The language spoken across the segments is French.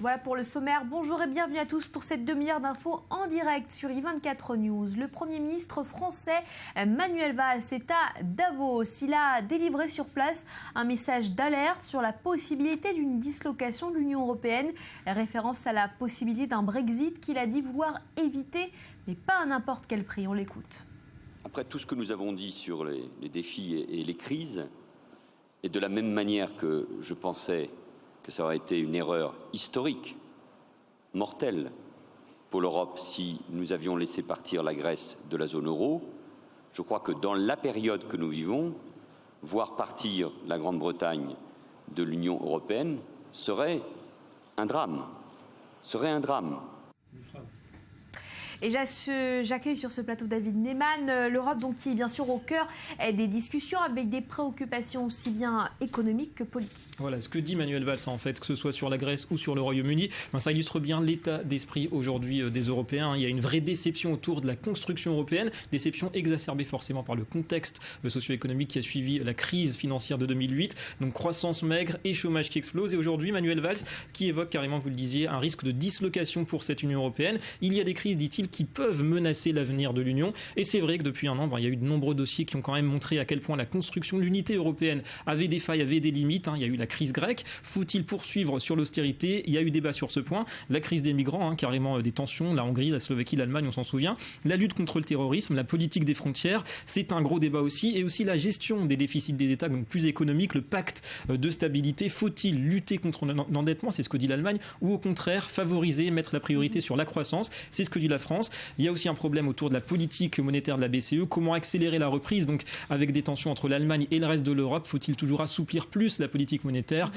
Voilà pour le sommaire. Bonjour et bienvenue à tous pour cette demi-heure d'infos en direct sur i24 News. Le Premier ministre français Manuel Valls est à Davos. Il a délivré sur place un message d'alerte sur la possibilité d'une dislocation de l'Union européenne. Référence à la possibilité d'un Brexit qu'il a dit vouloir éviter, mais pas à n'importe quel prix. On l'écoute. Après tout ce que nous avons dit sur les défis et les crises, et de la même manière que je pensais que ça aurait été une erreur historique, mortelle pour l'Europe si nous avions laissé partir la Grèce de la zone euro, je crois que dans la période que nous vivons, voir partir la Grande-Bretagne de l'Union européenne serait un drame. Et j'accueille sur ce plateau David Neyman, l'Europe donc qui est bien sûr au cœur des discussions avec des préoccupations aussi bien économiques que politiques. Voilà, ce que dit Manuel Valls en fait, que ce soit sur la Grèce ou sur le Royaume-Uni, ça illustre bien l'état d'esprit aujourd'hui des Européens. Il y a une vraie déception autour de la construction européenne, déception exacerbée forcément par le contexte socio-économique qui a suivi la crise financière de 2008, donc croissance maigre et chômage qui explose. Et aujourd'hui, Manuel Valls qui évoque carrément, vous le disiez, un risque de dislocation pour cette Union européenne. Il y a des crises, dit-il, qui peuvent menacer l'avenir de l'Union. Et c'est vrai que depuis un an, il y a eu de nombreux dossiers qui ont quand même montré à quel point la construction de l'unité européenne avait des failles, avait des limites. Il y a eu la crise grecque. Faut-il poursuivre sur l'austérité? Il y a eu débat sur ce point. La crise des migrants, carrément des tensions, la Hongrie, la Slovaquie, l'Allemagne, on s'en souvient. La lutte contre le terrorisme, la politique des frontières, c'est un gros débat aussi. Et aussi la gestion des déficits des États, donc plus économique, le pacte de stabilité. Faut-il lutter contre l'endettement? C'est ce que dit l'Allemagne. Ou au contraire, favoriser, mettre la priorité sur la croissance? C'est ce que dit la France. Il y a aussi un problème autour de la politique monétaire de la BCE. Comment accélérer la reprise? Donc, avec des tensions entre l'Allemagne et le reste de l'Europe, faut-il toujours assouplir plus la politique monétaire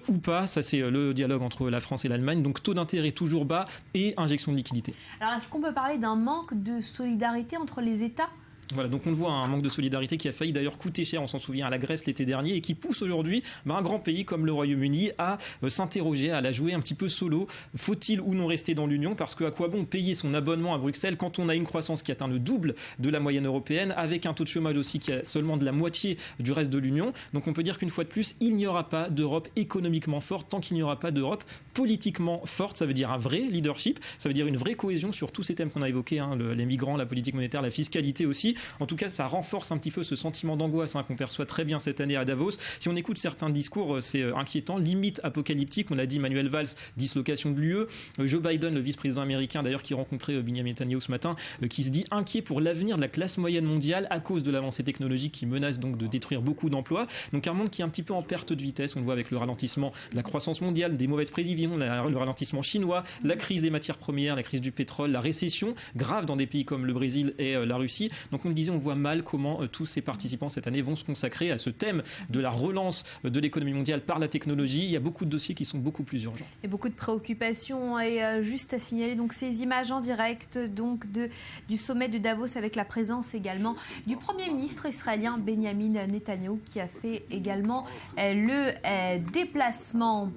ou pas? Ça, c'est le dialogue entre la France et l'Allemagne. Donc, taux d'intérêt toujours bas et injection de liquidité. Alors, est-ce qu'on peut parler d'un manque de solidarité entre les États? Voilà, donc on voit un manque de solidarité qui a failli d'ailleurs coûter cher, on s'en souvient, à la Grèce l'été dernier et qui pousse aujourd'hui un grand pays comme le Royaume-Uni à s'interroger, à la jouer un petit peu solo. Faut-il ou non rester dans l'Union? Parce qu'à quoi bon payer son abonnement à Bruxelles quand on a une croissance qui atteint le double de la moyenne européenne, avec un taux de chômage aussi qui est seulement de la moitié du reste de l'Union. Donc on peut dire qu'une fois de plus, il n'y aura pas d'Europe économiquement forte tant qu'il n'y aura pas d'Europe politiquement forte. Ça veut dire un vrai leadership, ça veut dire une vraie cohésion sur tous ces thèmes qu'on a évoqués, les migrants, la politique monétaire, la fiscalité aussi. En tout cas, ça renforce un petit peu ce sentiment d'angoisse qu'on perçoit très bien cette année à Davos. Si on écoute certains discours, c'est inquiétant, limite apocalyptique. On l'a dit, Manuel Valls, dislocation de l'UE. Joe Biden, le vice-président américain, d'ailleurs, qui rencontrait Benjamin Netanyahu ce matin, qui se dit inquiet pour l'avenir de la classe moyenne mondiale à cause de l'avancée technologique qui menace donc de détruire beaucoup d'emplois. Donc un monde qui est un petit peu en perte de vitesse. On le voit avec le ralentissement de la croissance mondiale, des mauvaises prévisions, le ralentissement chinois, la crise des matières premières, la crise du pétrole, la récession grave dans des pays comme le Brésil et la Russie. Donc on le disait, on voit mal comment tous ces participants cette année vont se consacrer à ce thème de la relance de l'économie mondiale par la technologie. Il y a beaucoup de dossiers qui sont beaucoup plus urgents. Et beaucoup de préoccupations. Et juste à signaler donc ces images en direct donc du sommet de Davos avec la présence également du Premier ministre israélien Benjamin Netanyahu qui a fait également le déplacement.